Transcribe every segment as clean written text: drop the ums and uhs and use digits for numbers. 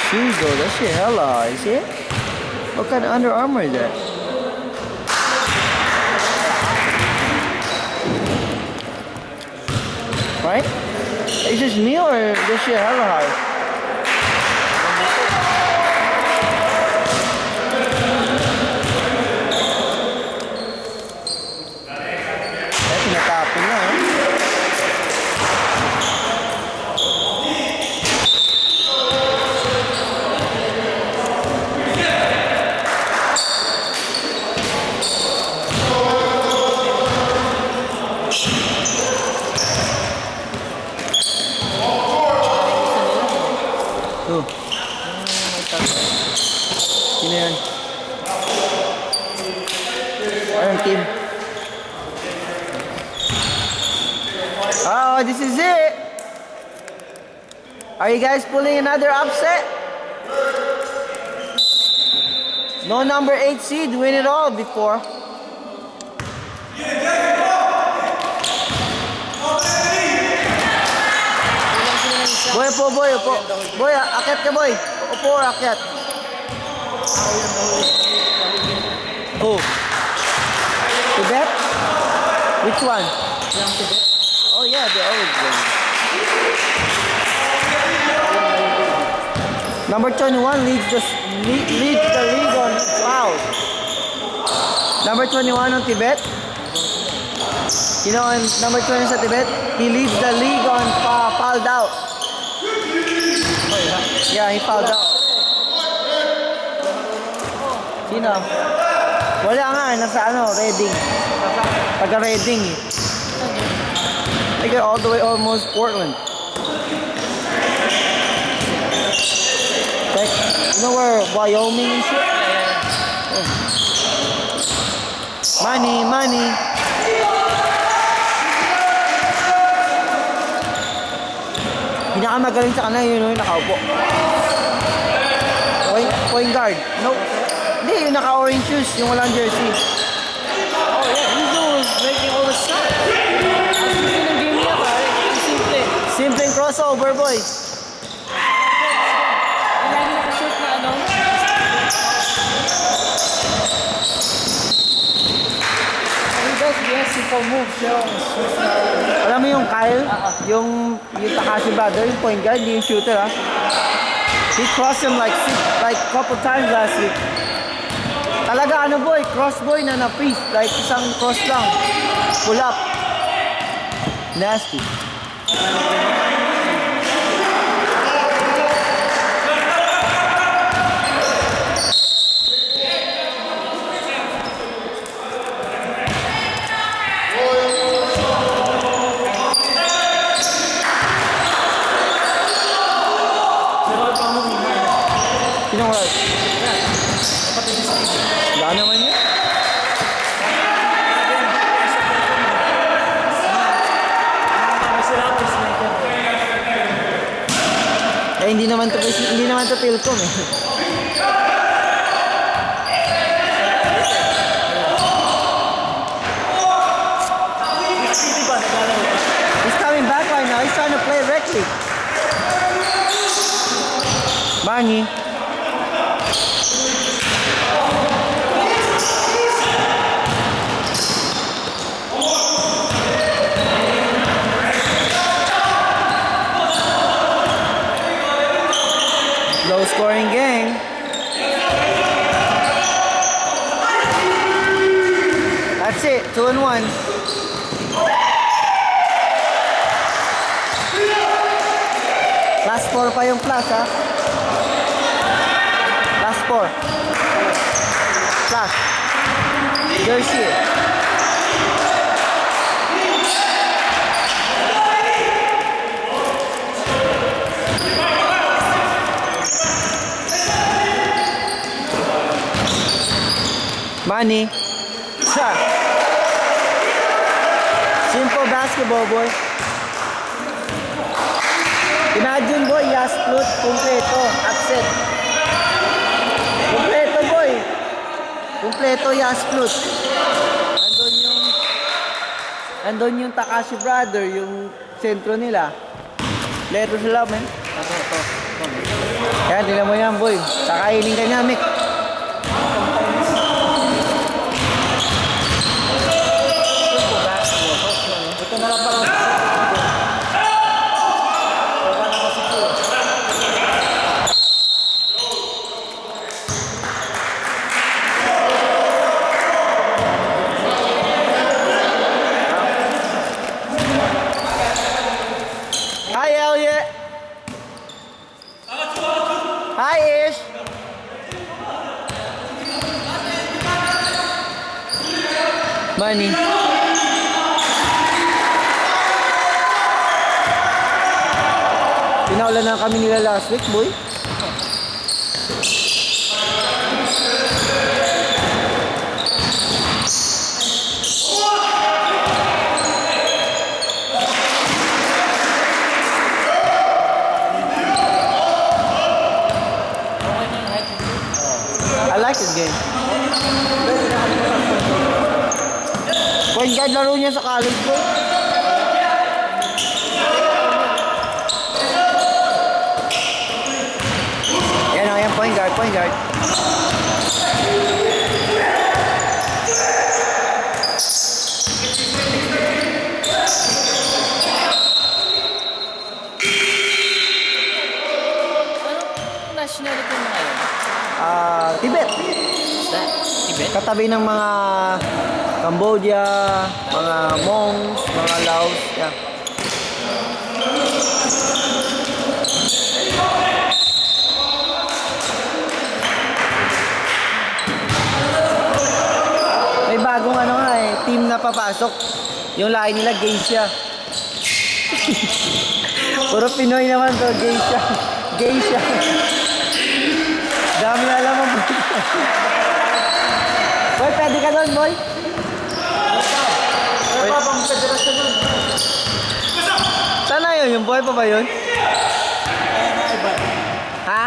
shoes though. That shit hella high. See it? What kind of Under Armour is that? Right? Is this me or this shit hella high? Pinatapon na, eh. Sino yan? Anong team? Oh, this is it. Are you guys pulling another upset? No number 8 seed win it all before. Boy, upo, boy, upo. Boy, akyat ka, boy. Upo or akyat? Oh. Tibet? Which one? Oh yeah, they always win. Number 21 leads the league on fouls. Number 21 on Tibet. You know, and number 20 sa Tibet, he leads the league on fouled out. Yeah, he fouled out. Sino? Wala nga, nasa ano, Reading. Taga Reading eh. I get all the way almost Portland. Like, you know where Wyoming and shit? Yeah. Money, money. Pinakamagaling sa kanila yun yung nakaupo. Point guard. Nope. Hindi, yung naka-orange shoes, yung walang jersey. Oh yeah, he's the one who's making all the shots. Ang ng game niya pare, simple. Simpleng crossover, boy. Lagi nakashoot na ano. He does yes, simple moves. Alam mo yung Kyle? Yung Takashi brother, yung point guard, yung shooter ha. He crossed him like couple times last week. Talaga ano boy, cross boy na na-freeze. Like isang cross lang. Pull up. Nasty. Sino wala? Wala naman yun. Eh hindi naman to Pilcom eh. He's coming back right now. He's trying to play reckless. Barney. Low scoring game. That's it, 2-1. Last 4 pa yung plus ha. Last 4. Plus. Jersey. Money. Simple basketball, boy. Imagine, boy, Yasplut, kompleto, upset. Kompleto, boy. Kompleto, Yasplut. Andun yung Takashi brother, yung sentro nila. Kompleto sila, man. Ito. Kaya tingnan mo yan, boy. Kakainin ka niya, Mick. Ito na lang parang Hi, Elliot. Hi, Ish. Money. Pinaulan na kami nila last week, boy. I like this game. Point guard laro niya sa college, boy. Yan o, yan, point guard, point guard. anong nationality mo ngayon? Tibet. That? Tibet? Katabi ng mga Cambodia, mga Monks, mga Laos. Yeah. May bagong ano nga team na papasok. Yung lahi nila, Geisha. Puro Pinoy naman to, Geisha. Geisha. Dami na alam mo. Boy, pwede ka doon, boy? Ano pa bang federasyon nun? Sana yun? Yung boy pa ba yun? Ha?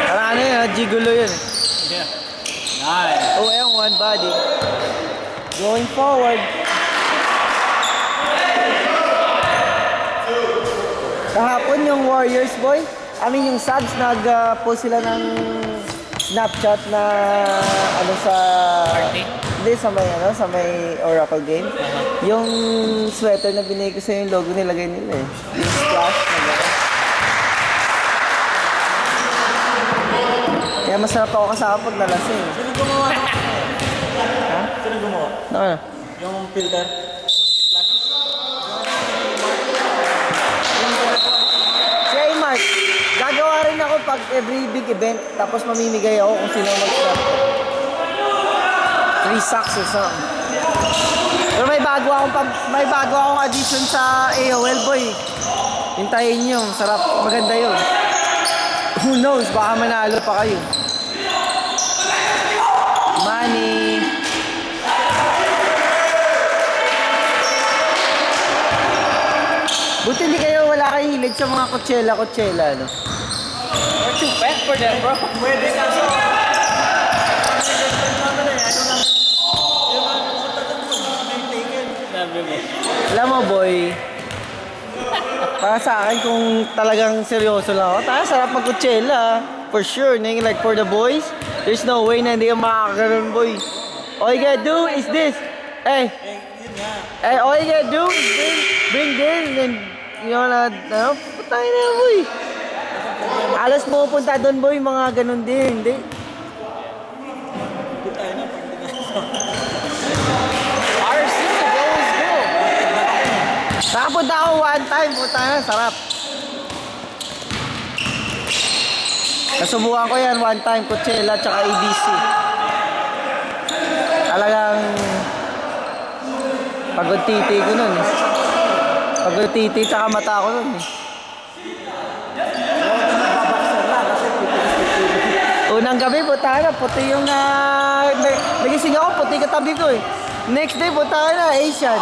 Parang ano yun, gigolo yun. Yeah. Nice. Oh, ayun, one body. Going forward. Kahapon yung Warriors, boy. I mean, yung Suns, nag-post sila ng Snapchat na ano sa... Party? Hindi, sa may Oracle game. Yung sweater na binigay ko sa yung logo nilagay nila eh. Yung splash na gano'n. Kaya masarap ako kasama pag nalasing. Sino gumawa? Ha? Sino gumawa? Ano? Yung filter? Si Mark, gagawa rin ako pag every big event, tapos mamimigay ako kung sino mag-snap. 3 socks or something. Pero may bago akong addition sa AOL, boy. Hintayin nyo, sarap, maganda yun. Who knows, baka manalo pa kayo. Money. Buti hindi kayo, wala kayong hilig sa mga kutsela, no? We're too fat for them, bro. Pwede kaso. Alam mo, boy, para sa akin, kung talagang seryoso lang ako, sarap mag-kutsela. For sure, like for the boys, there's no way na hindi ka makakagaroon, boy. All you gotta do is this. Hey, all you gotta do is bring this, and you know, putay na, boy. Alas mo punta doon, boy, mga ganun din, hindi? RC, let's go. Nakapunta ako one time, puta na, sarap. Nasubukan ko yan one time, Coachella tsaka ABC. Talagang pagod titi ko nun eh. Pagod titi tsaka mata ko nun eh. Unang gabi, puta na, puti yung nagising ako, puti katabi ko eh. Next day, puta na, Asian.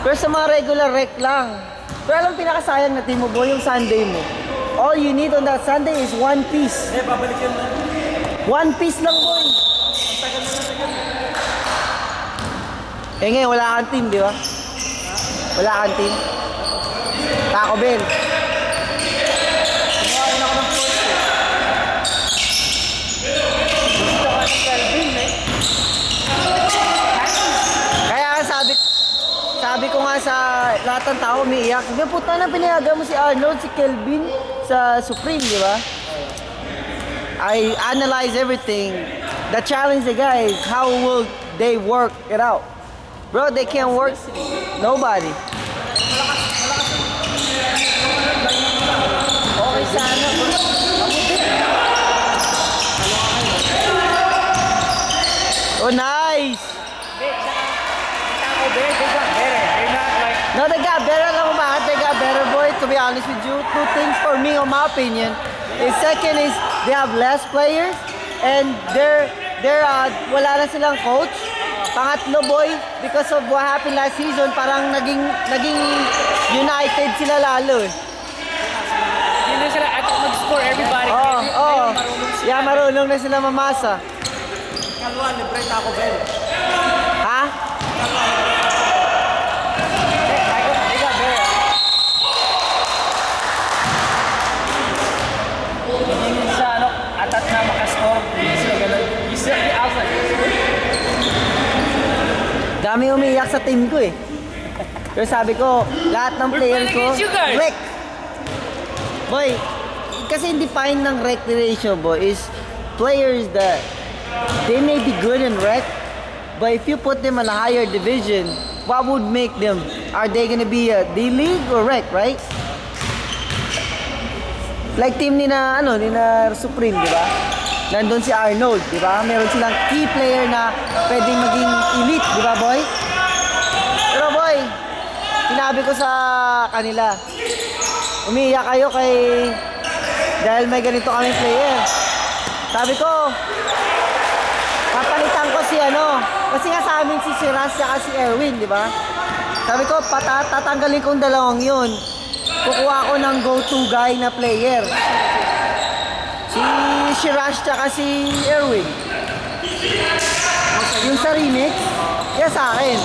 Pero sa mga regular rec lang. Pero alam pinakasayang na team mo boy, yung Sunday mo. All you need on that Sunday is one piece. Babalik yun lang. One piece lang boy. Eh ngayon, wala kang team, di ba? Wala kang team. Taco Bell. Kumain ako ng force eh. Gusto ka ng Calvin eh. Kaya sabi ko nga sa lahat ng tao umiiyak. Sabi, puta na pinayagan mo si Arnold, si Kelvin sa Supreme, di ba? I analyze everything. The challenge the guys, how will they work it out? Bro, they can't work. Nobody. Okay sana. Oh, nice. Taco Bell, they got better. They're not like... No, they got better. Alam mo bakit they got better, boy? To be honest with you, two things for me, on my opinion. The second is they have less players and they're wala na silang coach. Pangatlo, boy, because of what happened last season, parang naging united sila lalo eh. Hindi na sila at mag-score everybody. Oo, oo. Marunong sila. Yeah, marunong na sila mamasa. Kalwa, libre Taco Bell. Ha? They got better. Hindi sa ano, atat na makascore. Hindi sila ganun. You said the outside. Dami umiiyak sa team ko eh. Pero sabi ko, lahat ng players ko, playing against you guys. rec. Boy, kasi yung define ng rec ratio, boy, is players that they may be good in rec, but if you put them in a higher division, what would make them? Are they gonna be a D-League or rec, right? Like team ni na Supreme, di ba? Nandun si Arnold, di ba? Meron silang key player na pwedeng maging elite, di ba, boy? Pero boy, sinabi ko sa kanila, umiiyak kayo dahil may ganito kaming player. Sabi ko, papalitan ko kasi nga sa amin si Siras at si Erwin, di ba? Sabi ko, tatanggalin kong dalawang yun. Kukuha ko ng go-to guy na player. Si Shiraz tsaka si Erwin. Yung sa remix, kaya sa akin.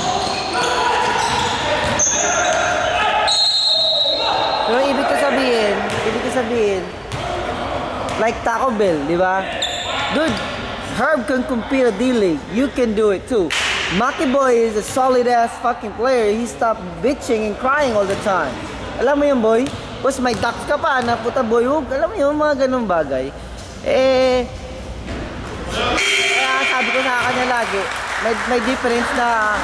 Pero ibig ko sabihin, like Taco Bell, di ba? Dude, Herb can compete at D-League. You can do it too. Maki Boy is a solid ass fucking player. He stopped bitching and crying all the time. Alam mo yun, boy? Tapos may ducks ka pa na puta boy. Alam mo yun, mga ganung bagay. Kaya sabi ko sa kanya lagi, may difference na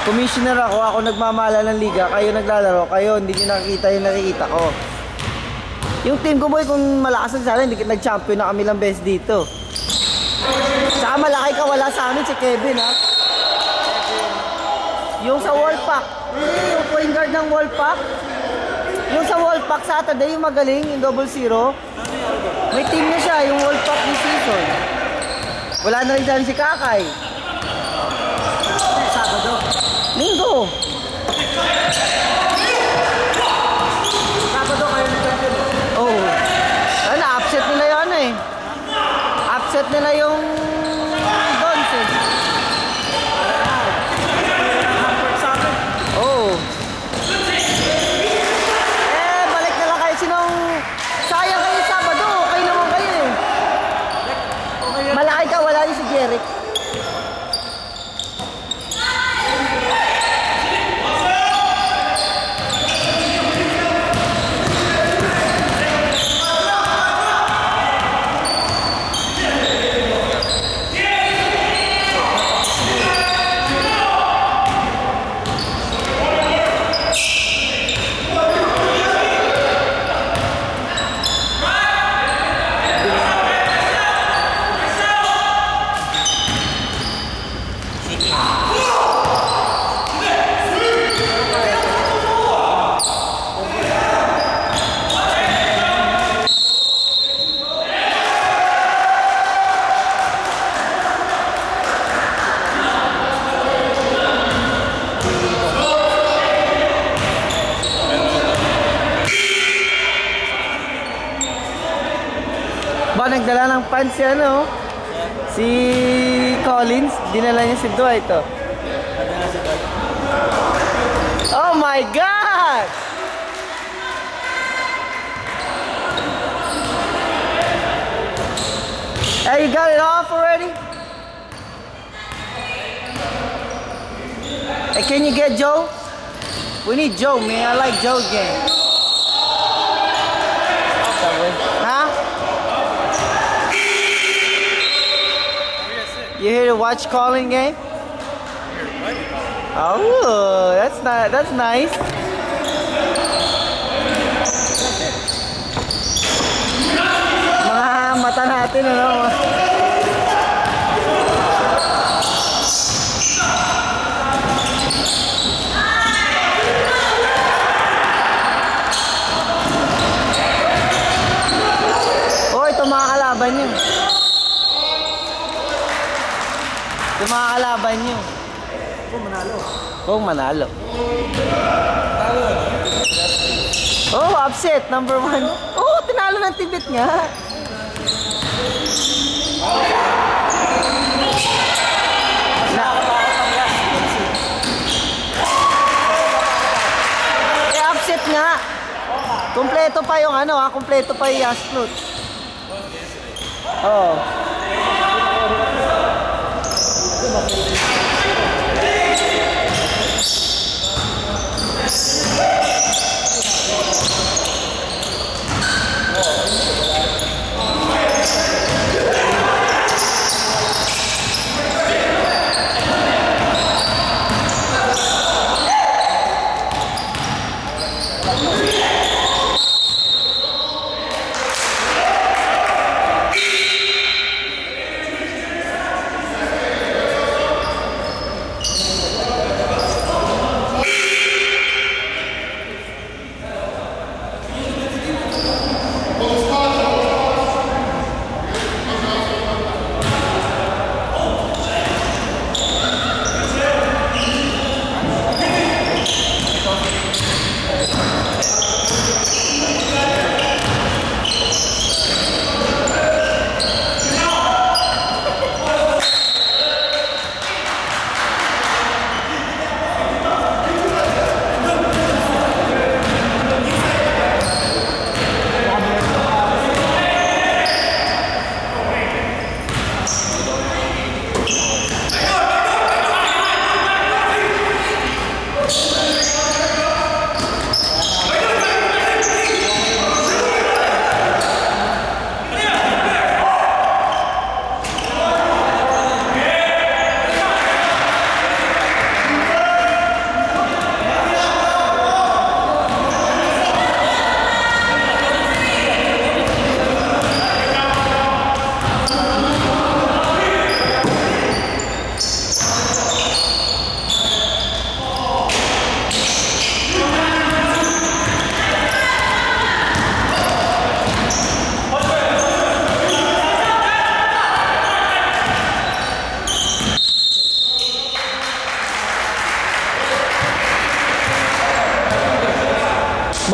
commissioner ako nagmamala ng liga, kayo naglalaro, kayo hindi nyo nakikita yung nakikita ko. Yung team ko boy, kung malakas na sana, nag-champion na kami lang best dito. Saka malaki ka wala sa amin si Kevin ha. Yung sa Wolfpack, yung point guard ng Wolfpack, yung sa Wolfpack Saturday, yung magaling, yung 0-0. May team na siya, yung Wolfpack this season. Wala na rin dyan si Kakay. Sabado. Linggo. Sabado kayo nag-champion. Oh. Na-upset nila yung upset nila yung Dons eh. Comfort sa akin. Oh. Balik na lang kayo. Sayang kayo Sabado. Okay naman kayo eh. Malaki ka, wala yung si Jeric. nagdala ng pants si ano, si Collins, dinala niya si Dwight, oh. Oh my God! Hey, you got it off already? Hey, can you get Joe? We need Joe, man. I like Joe's game. Huh? You here to watch calling game? Oh, that's nice. Mga mata natin, ano? Oh, ito mga kalaban nyo. Ito mga kalaban nyo. Kung manalo. Oh, upset, number 1. Oh, tinalo ng Tibet nga. Upset nga. Kompleto pa yung ano ha, kompleto pa yung Yasnut. Oh.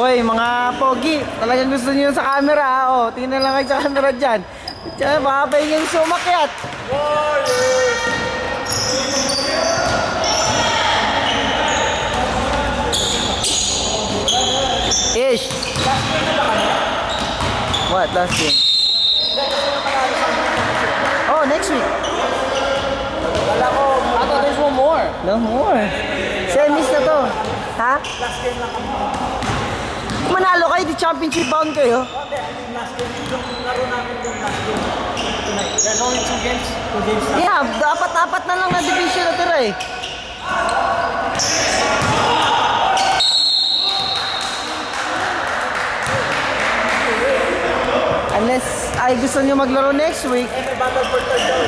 Boy, mga pogi, talagang gusto niyo sa camera, ha? Oh, tingnan lang kayo sa camera dyan. Diyan, baka pa yung sumakyat. Ish. What, last game? Oh, next week. I thought there's one more. No more. Semis na to. Ha? Last game lang kami. Manalo kayo, di championship bound kayo. Last game, yung laro namin yung last game. Tonight. There's only 2 games. 2 games lang. Yeah, dapat-apat na lang na division na tira eh. Unless ay gusto nyo maglaro next week. May battle for third daw.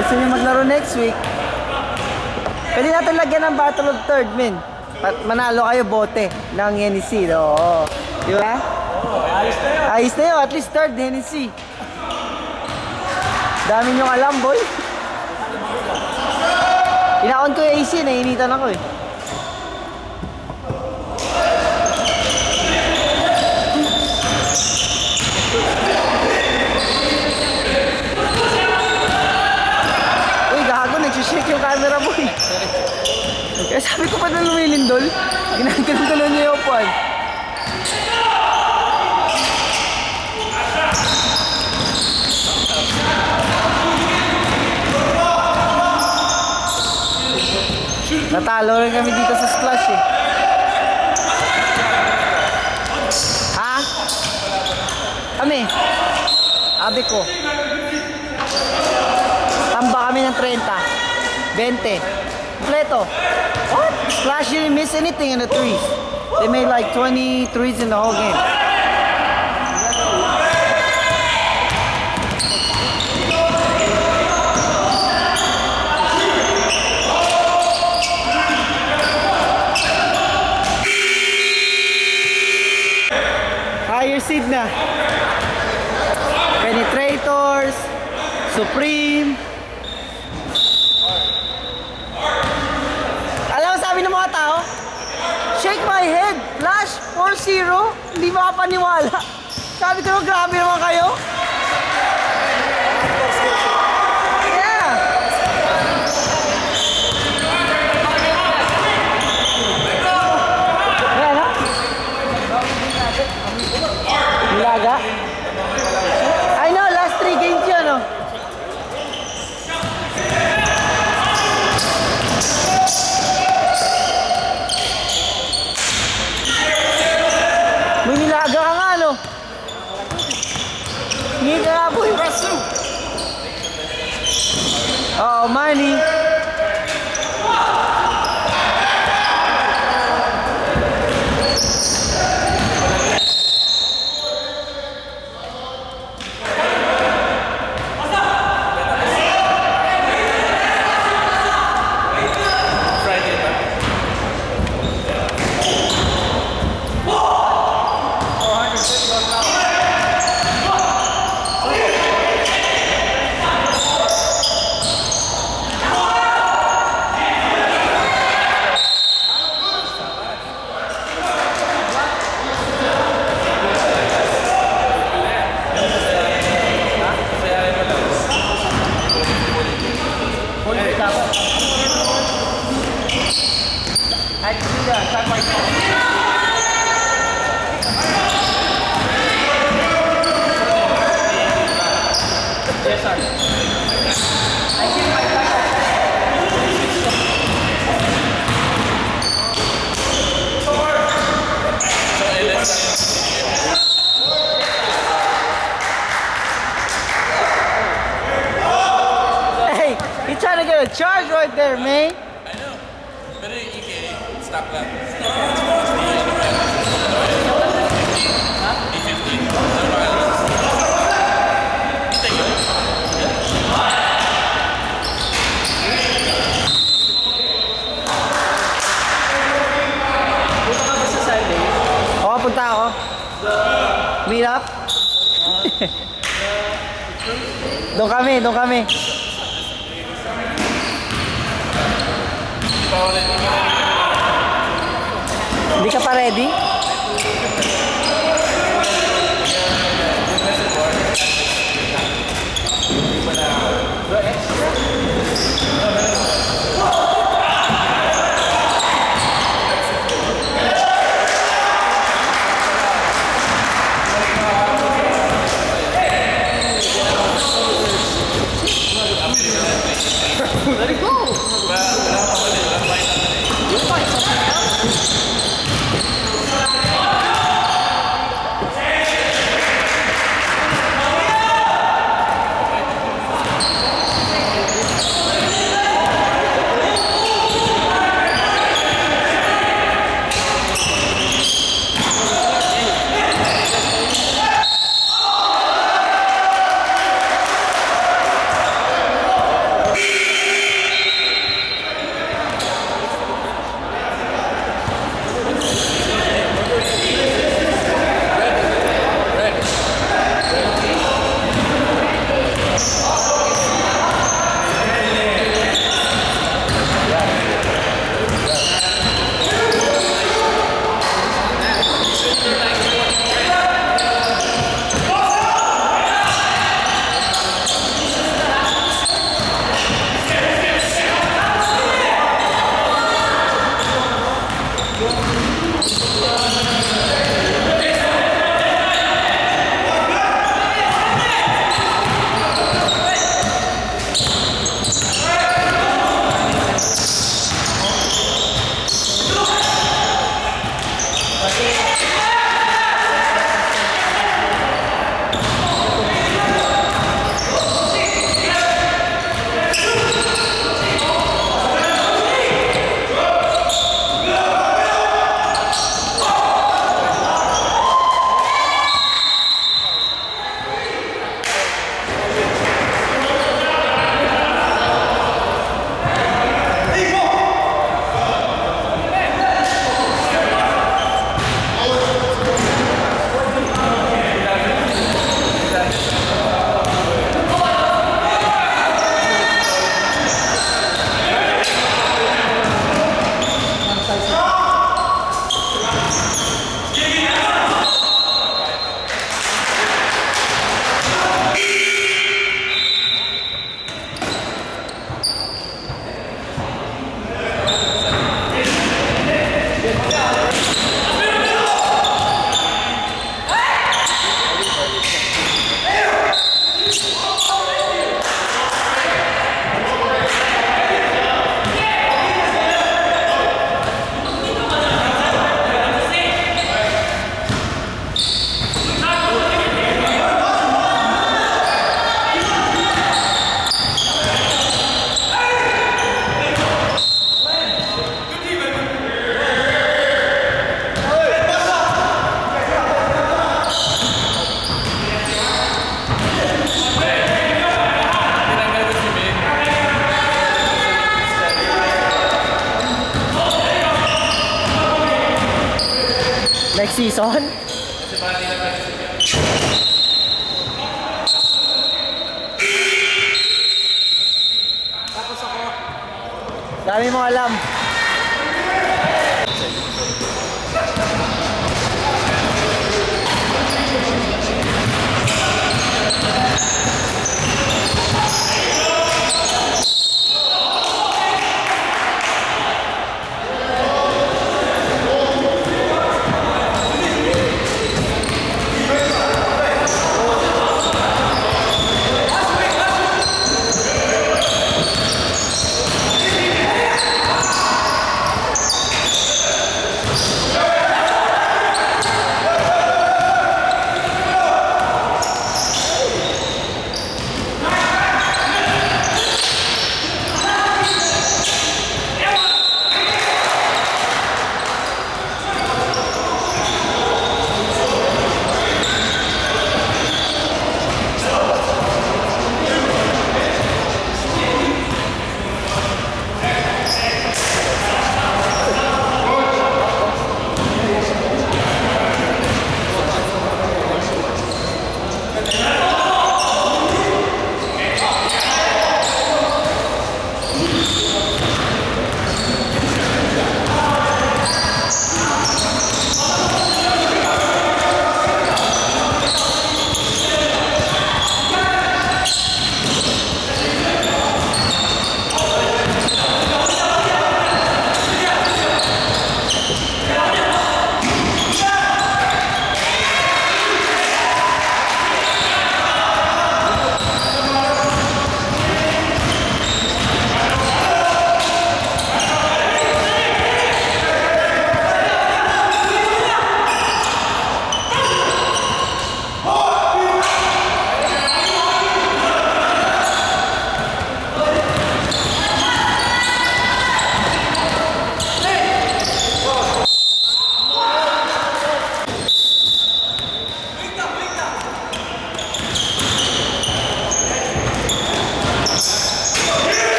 Gusto nyo maglaro next week. Pwede natin lagyan ng Battle of Third, men. Manalo kayo bote ng Hennessy. Oo. Di ba? Oo, ayos na yun. Ayos na yun. At least third Hennessy. Dami nyong alam, boy. Inaon ko yung AC. Nainitan ako eh. Ginagano niya yung upuan. Natalo rin kami dito sa splash eh. Ha? Kami? Abi ko. Tamba kami ng 30. 20. Kompleto. What? Splash didn't miss anything in the threes. They made like 20 threes in the whole game. Higher seed na. Penetrators, Supreme. Alam mo sabi ng mga tao? Shake my head, Flash 4-0. Hindi makapaniwala. Sabi ko, grabe naman kayo. Yeah. Ayan, ha? Nilaga? I know, last 3 games yun, no? May nilaga ka nga, no? Hindi ka nga, boy. Oh, money. Hey, you're trying to get a charge right there, man. I know. Better EKA. Stop that. Oo, punta ako. Meet up? Doon kami, doon kami. Hindi ka pa ready? Let it go. You fight something else. Jason? Tapos ako, Dami mo alam.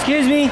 Excuse me.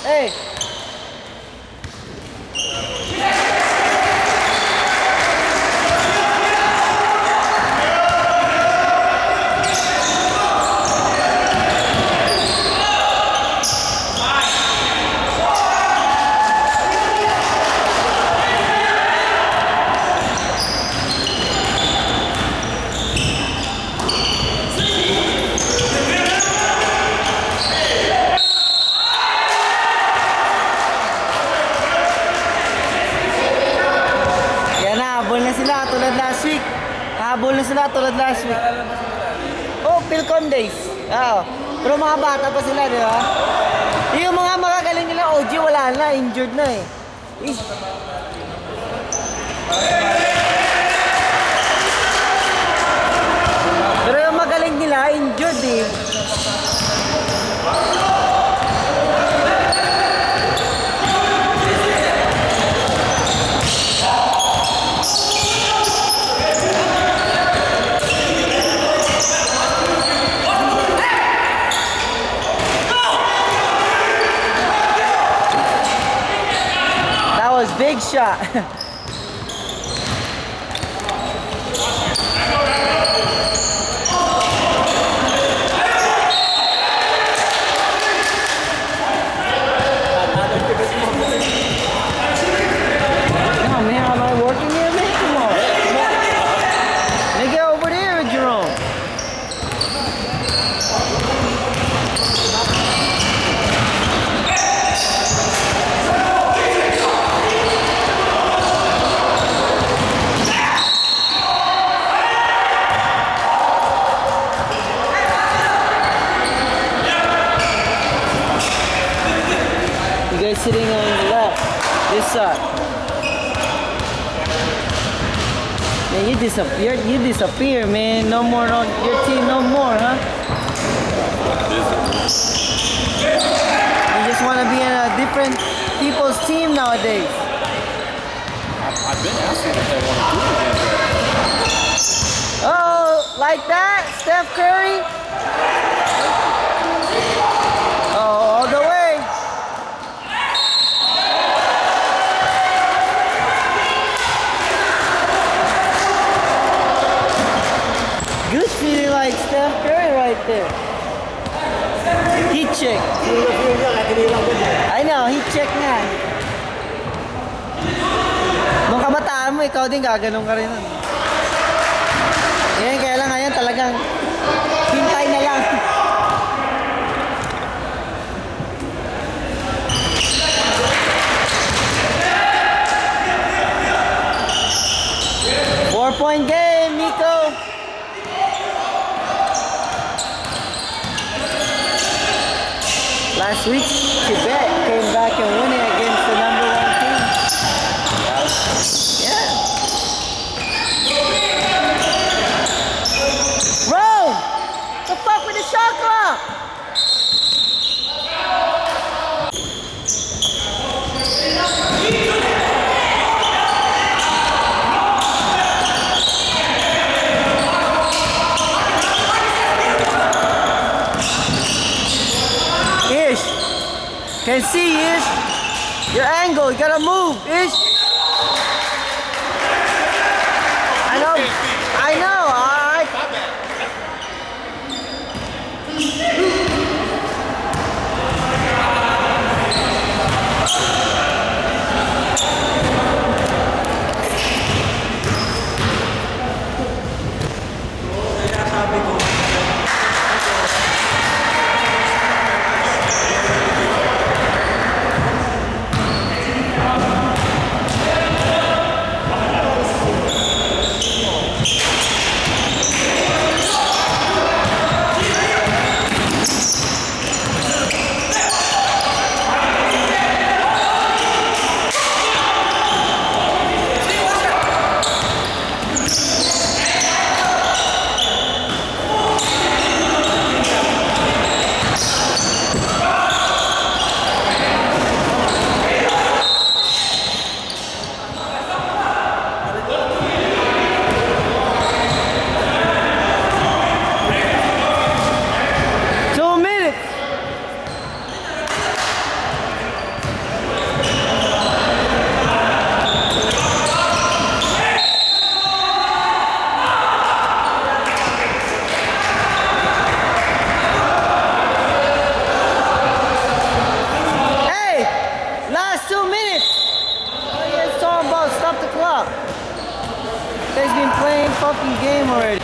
Hey. Habol na sila tulad last week. Oh, Philcon days. Oo. Pero mga bata pa sila, di ba? Yung mga magagaling nila, OG, wala na. Injured na eh. Pero yung magaling nila, injured eh. Big shot. Sitting on the left, this side. Man, you disappear, man. No more on your team, no more, huh? You just want to be in a different people's team nowadays. I've been asking if they want to do it again. Oh, like that, Steph Curry. Oh, all the way. Good feeling like Steph Curry right there. Heat check. I know, heat check nga. Nung kabataan mo, ikaw din gaganong ka rin nun. Ngayon, kaya lang ngayon talagang hintay na lang. Four-point game, Nico. Last week, Quebec came back and won it against the number one team. Yeah. Rome! The fuck with the shot clock? Can see, Ish. Your angle, you gotta move, Ish. I know. They've been playing fucking game already.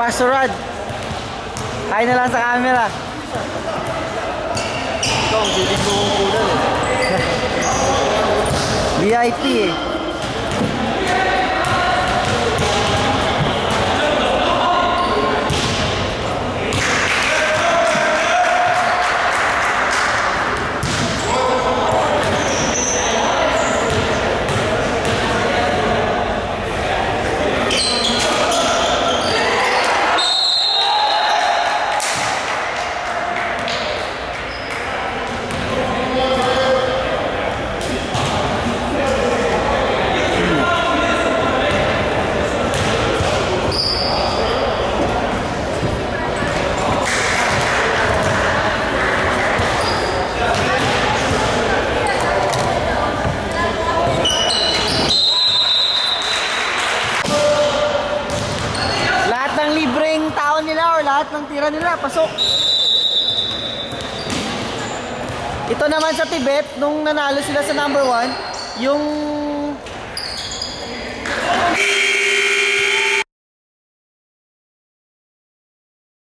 Pastor Rod. Kain na lang sa camera. Ito, ang bilis mo ulan eh. VIP eh. Lahat ng libreng tao nila or lahat ng tira nila, pasok. Ito naman sa Tibet, nung nanalo sila sa number 1, yung